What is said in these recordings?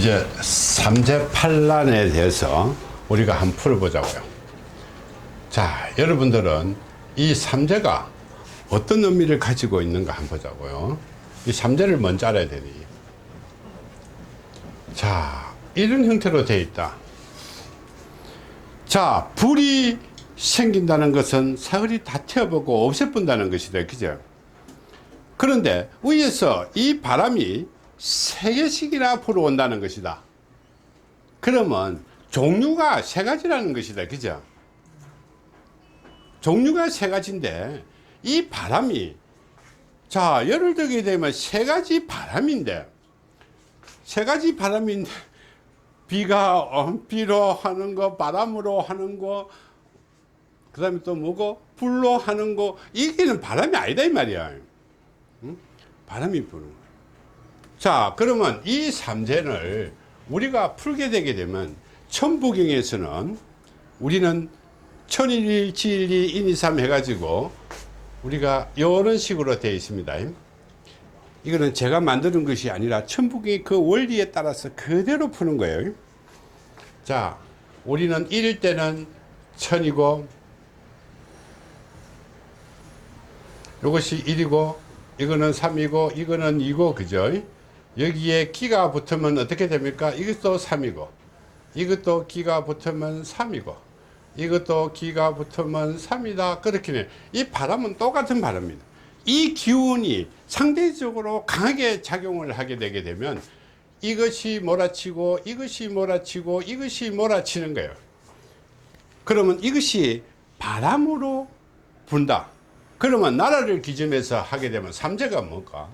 이제 삼재팔란에 대해서 우리가 한번 풀어보자고요. 자, 여러분들은 이 삼재가 어떤 의미를 가지고 있는가 한번 보자고요. 이 삼재를 먼저 알아야 되니. 자, 이런 형태로 되어 있다. 자, 불이 생긴다는 것은 사흘이 다 태워보고 없애본다는 것이다. 그죠? 그런데 위에서 이 바람이 3개씩이나 불어온다는 것이다. 그러면 종류가 3가지라는 것이다. 그죠? 종류가 3가지인데 이 바람이, 자, 예를 들게 되면 3가지 바람인데, 3가지 바람인데 비로 하는 거, 바람으로 하는 거, 그 다음에 또 뭐고 불로 하는 거, 이게는 바람이 아니다 이 말이야. 응? 바람이 부는 거야. 자, 그러면 이 삼재를 우리가 풀게 되게 되면 천부경에서는 우리는 천일이 지일이 인이삼 해가지고 우리가 이런 식으로 되어 있습니다. 이거는 제가 만드는 것이 아니라 천부경의 그 원리에 따라서 그대로 푸는 거예요. 자, 우리는 1일 때는 천이고, 이것이 1이고, 이거는 3이고, 이거는 2고, 그죠? 여기에 기가 붙으면 어떻게 됩니까? 이것도 3이고, 이것도 기가 붙으면 3이고, 이것도 기가 붙으면 3이다. 그렇게 이 바람은 똑같은 바람입니다. 이 기운이 상대적으로 강하게 작용을 하게 되게 되면 이것이 몰아치고, 이것이 몰아치고, 이것이 몰아치는 거예요. 그러면 이것이 바람으로 분다. 그러면 나라를 기준해서 하게 되면 삼재가 뭘까?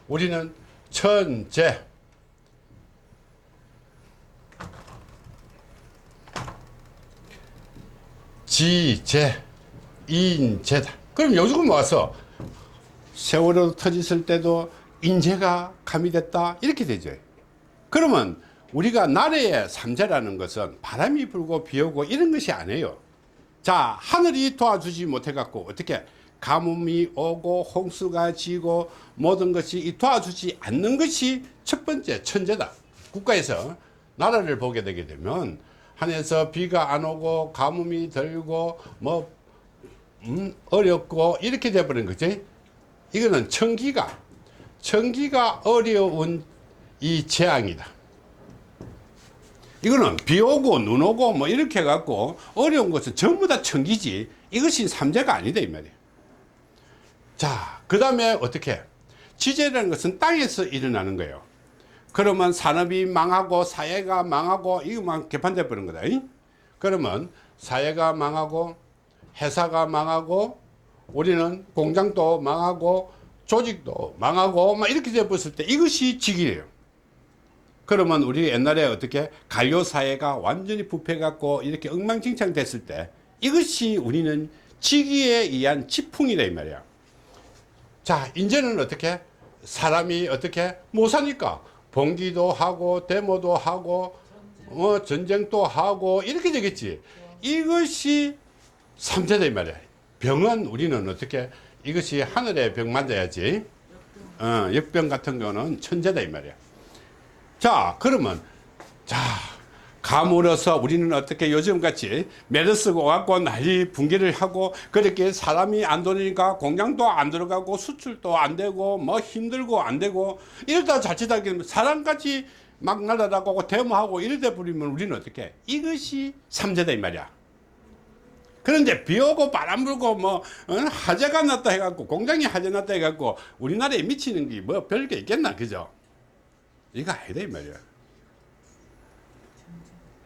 우리는 천재, 지재, 인재다. 그럼 요즘 와서 세월호 터졌을 때도 인재가 가미됐다 이렇게 되죠. 그러면 우리가 나라의 삼재라는 것은 바람이 불고 비 오고 이런 것이 아니에요. 자, 하늘이 도와주지 못해 갖고 어떻게 가뭄이 오고 홍수가 지고 모든 것이 도와주지 않는 것이 첫 번째 천재다. 국가에서 나라를 보게 되게 되면 하늘에서 비가 안 오고 가뭄이 들고 뭐 어렵고 이렇게 돼버린 거지. 이거는 천기가 어려운 이 재앙이다. 이거는 비 오고 눈 오고 뭐 이렇게 해갖고 어려운 것은 전부 다 천기지, 이것이 삼재가 아니다 이 말이에요. 자, 그 다음에 어떻게 지재라는 것은 땅에서 일어나는 거예요. 그러면 산업이 망하고 사회가 망하고 이거만 개판돼 버린 거다. 그러면 사회가 망하고 회사가 망하고 우리는 공장도 망하고 조직도 망하고 막 이렇게 돼 버렸을 때 이것이 직이에요. 그러면 우리 옛날에 어떻게 간료 사회가 완전히 부패 갖고 이렇게 엉망진창 됐을 때 이것이 우리는 직위에 의한 지풍이다 이 말이야. 자, 이제는 어떻게 사람이 어떻게 못 사니까 봉기도 하고 데모도 하고 전쟁도 하고 이렇게 되겠지. 이것이 삼재다 이 말이야. 병은 우리는 어떻게 이것이 하늘의 병 맞아야지. 역병 같은 거는 천재다 이 말이야. 자, 그러면 자, 가물어서 우리는 어떻게 요즘같이 메르스가 와갖고 난리 붕괴를 하고 그렇게 사람이 안 돌리니까 공장도 안 들어가고 수출도 안 되고 뭐 힘들고 안 되고 이러다 자칫하게 사람같이 막 날아다니고 데모하고 이러다 버리면 우리는 어떻게 이것이 삼재다 이 말이야. 그런데 비 오고 바람 불고 뭐 화재가 났다 해갖고 공장이 화재 났다 해갖고 우리나라에 미치는 게 뭐 별게 있겠나, 그죠? 이거 아니다 이 말이야.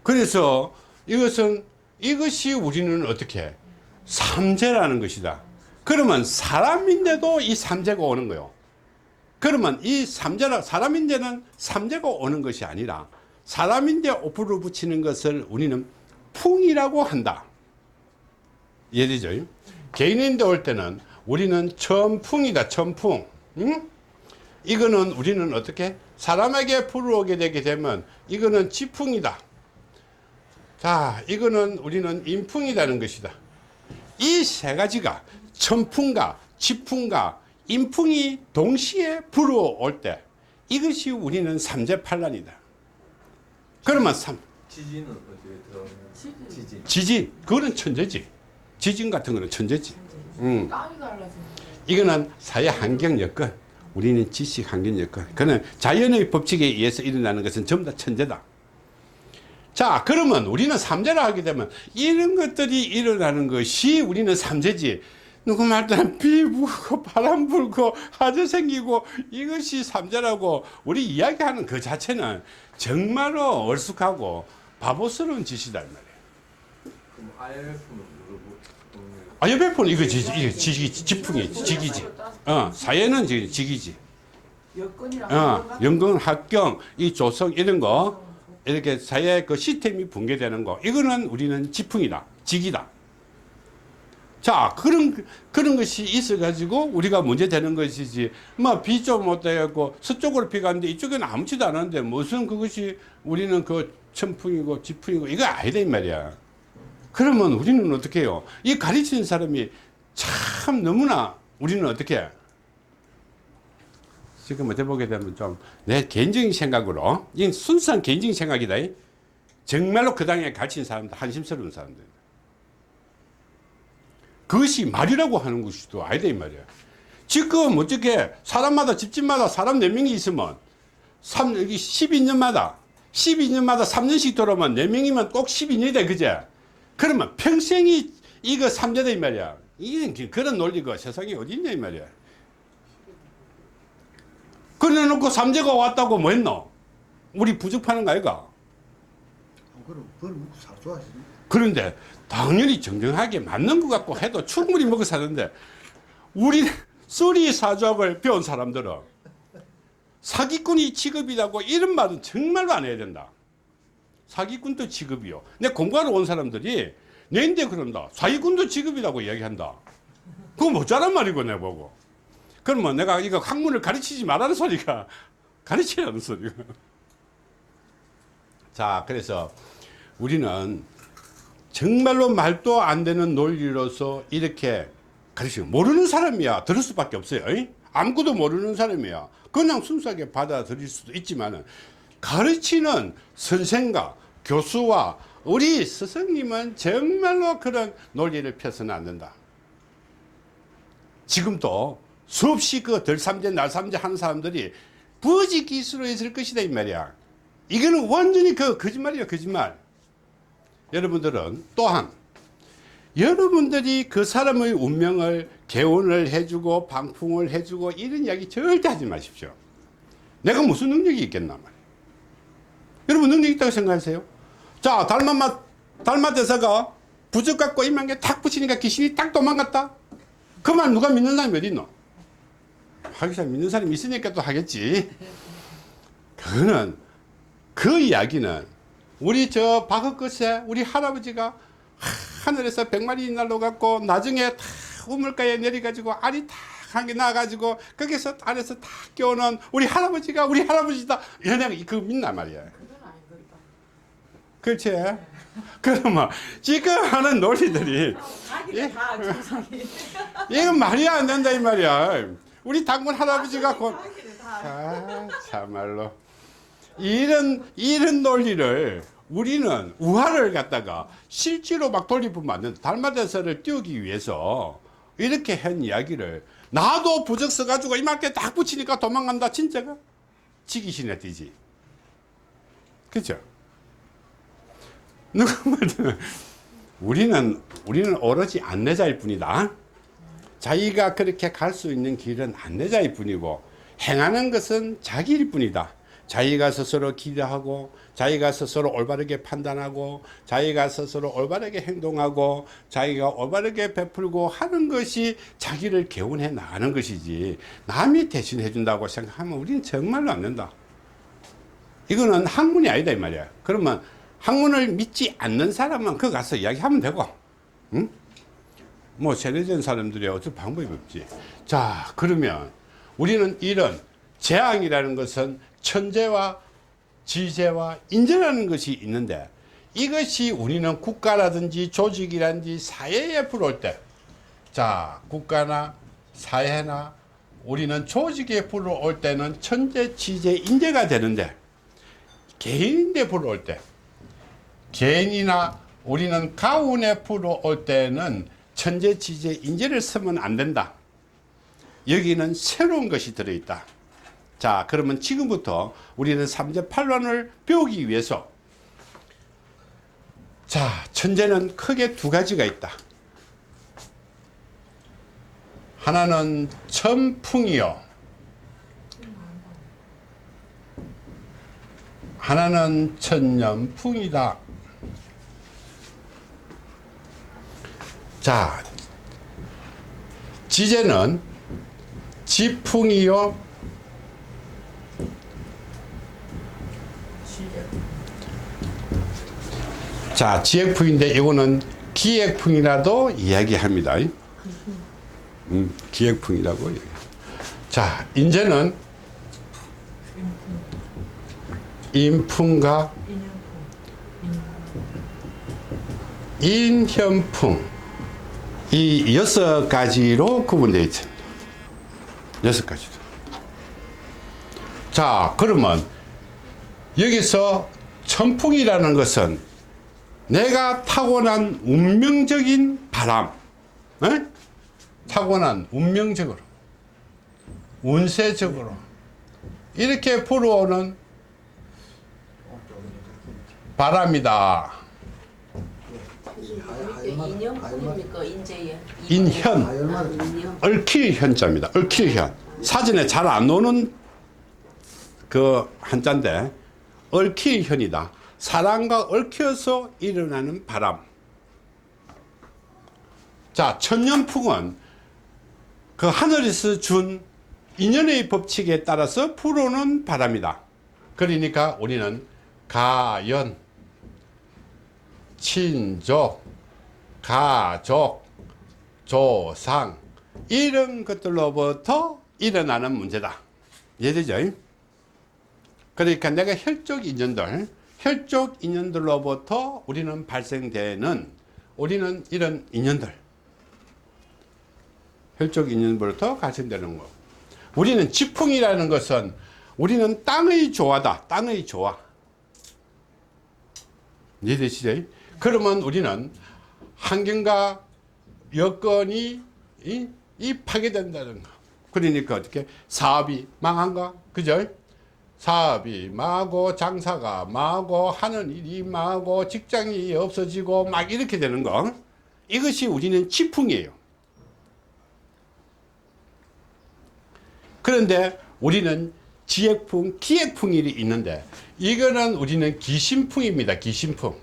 그래서 이것이 우리는 어떻게 삼재라는 것이다. 그러면 사람인데도 이 삼재가 오는 거요. 그러면 이 사람인데는 삼재가 오는 것이 아니라 사람인데 오프를 붙이는 것을 우리는 풍이라고 한다. 이해되죠? 개인인데 올 때는 우리는 천풍이다. 천풍. 응? 이거는 우리는 어떻게 사람에게 불어오게 되게 되면 이거는 지풍이다. 자, 이거는 우리는 인풍이라는 것이다. 이 3가지가 천풍과 지풍과 인풍이 동시에 불어올 때 이것이 우리는 삼재팔란이다. 그러면 지진은 어디에 들어가는? 지지, 그거는 천재지. 지진 같은 거는 천재지. 땅이 달라지는 이거는 사회 환경 여건, 우리는 지식 환경 여건. 그는 자연의 법칙에 의해서 일어나는 것은 전부 다 천재다. 자, 그러면 우리는 삼재라 하게 되면 이런 것들이 일어나는 것이 우리는 삼재지. 누구 말따라 비 불고 바람 불고 하저 생기고 이것이 삼재라고 우리 이야기하는 그 자체는 정말로 얼쑥하고 바보스러운 짓이다 이 말이에요. 그럼 IMF는 IMF는 이거 지풍이 직이지. 사회는 직이지. 여건이랑 연금, 합경, 이 조성 이런 거 이렇게 사회 그 시스템이 붕괴되는 거 이거는 우리는 지풍이다, 직이다. 자, 그런 것이 있어가지고 우리가 문제 되는 것이지. 뭐, 비 좀 못되고 서쪽으로 비가 왔는데 이쪽에는 아무지도 않았는데 무슨 그것이 우리는 그 천풍이고 지풍이고 이거 아니다, 이 말이야. 그러면 우리는 어떻게 해요? 이 가르치는 사람이 참 너무나 우리는 어떻게 해? 지금 어떻게 보게 되면 좀 내 개인적인 생각으로, 이 순수한 개인적인 생각이다. 정말로 그 당에 가르치는 사람들, 한심스러운 사람들. 그것이 말이라고 하는 것이도 아니다 이 말이야. 지금 어떻게 사람마다 집집마다 사람 4명이 있으면 12년마다 3년씩 돌아오면 4명이면 꼭 12년이다 그제. 그러면 평생이 이거 3제다 이 말이야. 이게 그런 논리가 세상에 어디 있냐 이 말이야. 그래 놓고 3제가 왔다고 뭐 했노? 우리 부족하는 거 아이가? 그럼 그걸 먹고 사줘야지. 그런데 당연히 정정하게 맞는 것 같고 해도 충분히 먹고 사는데 우리 쓰리 사주학을 배운 사람들은 사기꾼이 직업이라고 이런 말은 정말로 안 해야 된다. 사기꾼도 직업이요. 내 공부하러 온 사람들이 내인데 그런다. 사기꾼도 직업이라고 이야기한다. 그거 못자란 말이고 내보고. 그러면 내가 이거 학문을 가르치지 말라는 소리가 가르치라는 소리가. 자, 그래서 우리는 정말로 말도 안 되는 논리로서 이렇게 가르치고 모르는 사람이야 들을 수밖에 없어요. 아무것도 모르는 사람이야. 그냥 순수하게 받아들일 수도 있지만 가르치는 선생과 교수와 우리 스승님은 정말로 그런 논리를 펴서는 안 된다. 지금도 수없이 그 덜삼재 날삼재 하는 사람들이 부지 기수로 있을 것이다 이 말이야. 이거는 완전히 그 거짓말이야 거짓말. 여러분들은 또한 여러분들이 그 사람의 운명을 개운을 해주고 방풍을 해주고 이런 이야기 절대 하지 마십시오. 내가 무슨 능력이 있겠나 말이에요. 여러분 능력 있다고 생각하세요? 자, 달마 대사가 부적 갖고 이만게 탁 붙이니까 귀신이 딱 도망갔다. 그 말 누가 믿는 사람이 어디 있노? 하기사 믿는 사람이 있으니까 또 하겠지. 그거는 그 이야기는 우리 저 박어 끝에 우리 할아버지가 하늘에서 100마리 날라갖고 나중에 다 우물가에 내려가지고 알이 다 한 개 나가지고 거기서 알에서 다 끼워놓은 우리 할아버지가 우리 할아버지다. 연애가 그거 믿나 말이야. 그렇지? 그러면 지금 하는 논리들이 이건 말이 안 된다 이 말이야. 우리 당군 할아버지가 참말로 이런 논리를 우리는 우화를 갖다가 실제로 막 돌려보면 안 된다. 달마대사를 띄우기 위해서 이렇게 한 이야기를 나도 부적 써가지고 이만큼 딱 붙이니까 도망간다. 진짜가? 지기신에 뛰지. 그죠? 누가 말든 우리는 오로지 안내자일 뿐이다. 자기가 그렇게 갈 수 있는 길은 안내자일 뿐이고 행하는 것은 자기일 뿐이다. 자기가 스스로 기대하고 자기가 스스로 올바르게 판단하고 자기가 스스로 올바르게 행동하고 자기가 올바르게 베풀고 하는 것이 자기를 개운해 나가는 것이지 남이 대신해 준다고 생각하면 우리는 정말로 안 된다. 이거는 학문이 아니다 이 말이야. 그러면 학문을 믿지 않는 사람은 그 가서 이야기하면 되고, 응? 뭐 세뇌된 사람들이 어떤 방법이 없지. 자, 그러면 우리는 이런 재앙이라는 것은 천재와 지재와 인재라는 것이 있는데 이것이 우리는 국가라든지 조직이라든지 사회에 불어올 때, 자, 국가나 사회나 우리는 조직에 불어올 때는 천재, 지재, 인재가 되는데 개인인데 불어올 때, 개인이나 우리는 가운에 불어올 때는 천재, 지재, 인재를 쓰면 안 된다. 여기는 새로운 것이 들어있다. 자, 그러면 지금부터 우리는 삼재팔론을 배우기 위해서, 자, 천재는 크게 두 가지가 있다. 하나는 천풍이요, 하나는 천년풍이다. 자, 지재는 지풍이요, 자, 지액풍인데 이거는 기액풍이라도 이야기합니다. 기액풍이라고. 자, 인재는 인풍과 인현풍, 이 6가지로 구분되어 있습니다. 6가지로. 자, 그러면 여기서 천풍이라는 것은 내가 타고난 운명적인 바람, 에? 타고난 운명적으로, 운세적으로 이렇게 불어오는 바람이다. 인연뿐입니까? 인재예. 인현, 얽힐 현자입니다. 얽힐 현. 사전에 잘 안 나오는 그 한자인데 얽힐 현이다. 사람과 얽혀서 일어나는 바람. 자, 천년풍은 그 하늘에서 준 인연의 법칙에 따라서 불어오는 바람이다. 그러니까 우리는 가연, 친족, 가족, 조상 이런 것들로부터 일어나는 문제다. 이해되죠? 그러니까 내가 혈족 인연들로부터 우리는 발생되는, 우리는 이런 인연들, 혈족 인연으로부터 발생되는 거. 우리는 지풍이라는 것은 우리는 땅의 조화다. 땅의 조화. 이해되시죠? 그러면 우리는 환경과 여건이 파괴된다는 거. 그러니까 어떻게 사업이 망한가? 그죠? 사업이 망하고 장사가 망하고 하는 일이 망하고 직장이 없어지고 막 이렇게 되는 거. 이것이 우리는 지풍이에요. 그런데 우리는 지액풍, 기액풍이 있는데 이거는 우리는 기신풍입니다. 기신풍.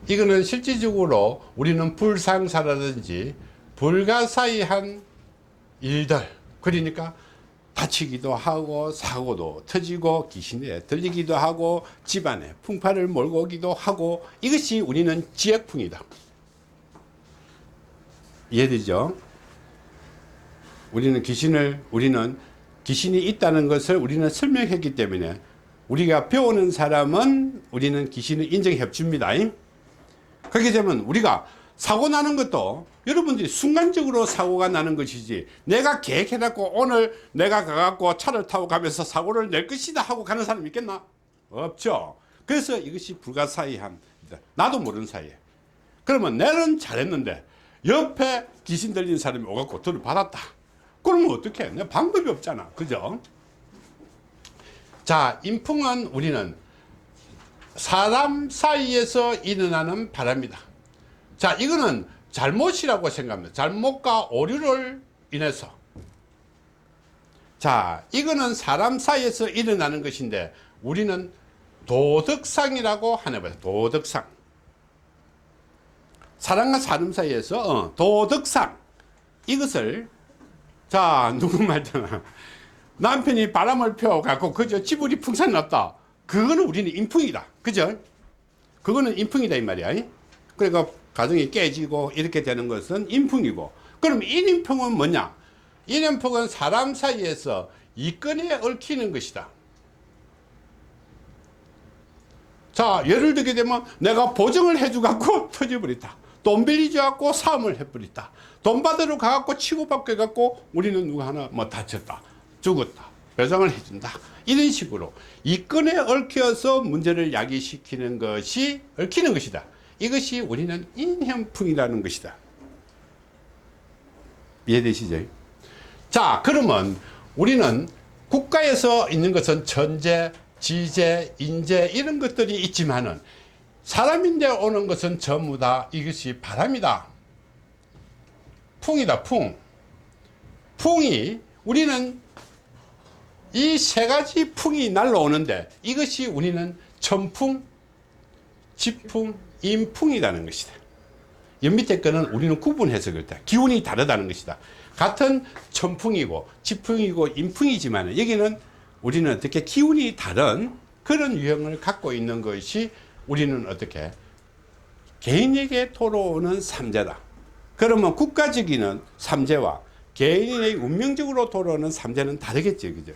이거는 실질적으로 우리는 불상사라든지 불가사의한 일들, 그러니까 다치기도 하고 사고도 터지고 귀신에 들리기도 하고 집안에 풍파를 몰고 오기도 하고, 이것이 우리는 지액풍이다. 이해되죠? 우리는 귀신이 있다는 것을 우리는 설명했기 때문에 우리가 배우는 사람은 우리는 귀신을 인정해 줍니다. 그렇게 되면 우리가 사고 나는 것도 여러분들이 순간적으로 사고가 나는 것이지, 내가 계획해놓고 오늘 내가 가갖고 차를 타고 가면서 사고를 낼 것이다 하고 가는 사람이 있겠나? 없죠. 그래서 이것이 불가사의한, 나도 모르는 사이에. 그러면 나는 잘했는데 옆에 귀신 들린 사람이 오갖고 돈을 받았다. 그러면 어떻게 해? 방법이 없잖아. 그죠? 자, 인풍은 우리는 사람 사이에서 일어나는 바람이다. 자, 이거는 잘못이라고 생각합니다. 잘못과 오류를 인해서. 자, 이거는 사람 사이에서 일어나는 것인데 우리는 도덕상이라고 하나 봐요. 도덕상. 사람과 사람 사이에서 도덕상. 이것을, 자, 누구 말잖아. 남편이 바람을 펴갖고 그저 지불이 풍선 났다. 그거는 우리는 인풍이다. 그죠? 그거는 인풍이다 이 말이야. 그러니까 가정이 깨지고 이렇게 되는 것은 인풍이고, 그럼 인인풍은 뭐냐? 인인풍은 사람 사이에서 이권에 얽히는 것이다. 자, 예를 들게 되면 내가 보증을 해주갖고 터져버렸다. 돈 빌리줘갖고 싸움을 해버렸다. 돈 받으러 가갖고 치고받고 해갖고 우리는 누가 하나 뭐 다쳤다, 죽었다. 배상을 해준다. 이런 식으로 이권에 얽혀서 문제를 야기시키는 것이 얽히는 것이다. 이것이 우리는 인현풍이라는 것이다. 이해되시죠? 자, 그러면 우리는 국가에서 있는 것은 전제, 지제, 인제 이런 것들이 있지만은 사람인데 오는 것은 전부 다 이것이 바람이다. 풍이다, 풍. 풍이 우리는 이 세 가지 풍이 날라오는데 이것이 우리는 천풍, 지풍, 인풍이라는 것이다. 밑에 거는 우리는 구분해서 그렇다. 기운이 다르다는 것이다. 같은 천풍이고 지풍이고 인풍이지만 여기는 우리는 어떻게 기운이 다른 그런 유형을 갖고 있는 것이 우리는 어떻게 개인에게 돌아오는 삼재다. 그러면 국가적인 삼재와 개인의 운명적으로 돌아오는 삼재는 다르겠죠, 그죠?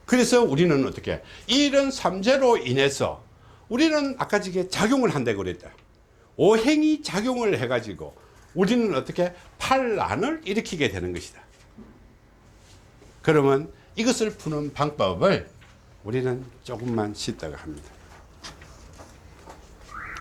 그래서 우리는 어떻게 이런 삼재로 인해서 우리는 아까 저게 작용을 한다고 그랬다. 오행이 작용을 해가지고 우리는 어떻게 판란을 일으키게 되는 것이다. 그러면 이것을 푸는 방법을 우리는 조금만 쉬다가 합니다.